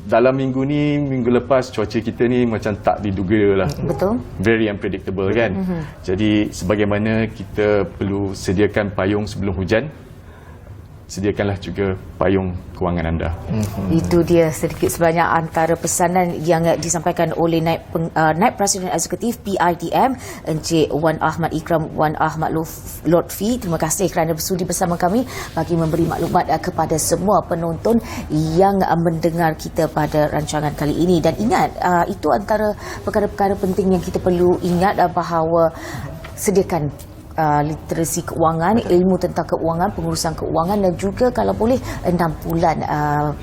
Dalam minggu ni, minggu lepas cuaca kita ni macam tak diduga lah. Betul. Very unpredictable kan. Jadi sebagaimana kita perlu sediakan payung sebelum hujan, sediakanlah juga payung kewangan anda. Itu dia sedikit sebanyak antara pesanan yang disampaikan oleh Naib Presiden Eksekutif PIDM Encik Wan Ahmad Ikram Wan Ahmad Lotfi. Terima kasih kerana bersudi bersama kami bagi memberi maklumat kepada semua penonton yang mendengar kita pada rancangan kali ini. Dan ingat, itu antara perkara-perkara penting yang kita perlu ingat, bahawa sediakan literasi keuangan, ilmu tentang keuangan, pengurusan keuangan dan juga kalau boleh 6 bulan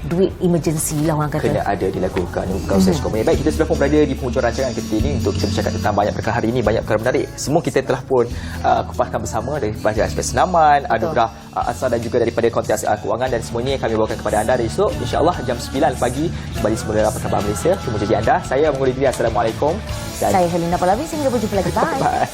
duit emergency lah orang kata. Kena ada dilakukan proses ekonomi. Baik, kita sudah pun berada di penghujung rancangan kita ini untuk kita bercakap tentang banyak perkara hari ini, banyak perkara menarik. Semua kita telah pun kupaskan bersama daripada aspek senaman, anugerah asal dan juga daripada kontes keuangan dan semuanya yang kami bawakan kepada anda hari esok. InsyaAllah jam 9 pagi kembali semula dalam Khabar Malaysia. Terima kasih anda. Saya mengundi diri. Assalamualaikum. Saya Helena Palavi. Sehingga berjumpa lagi. Bye. Bye.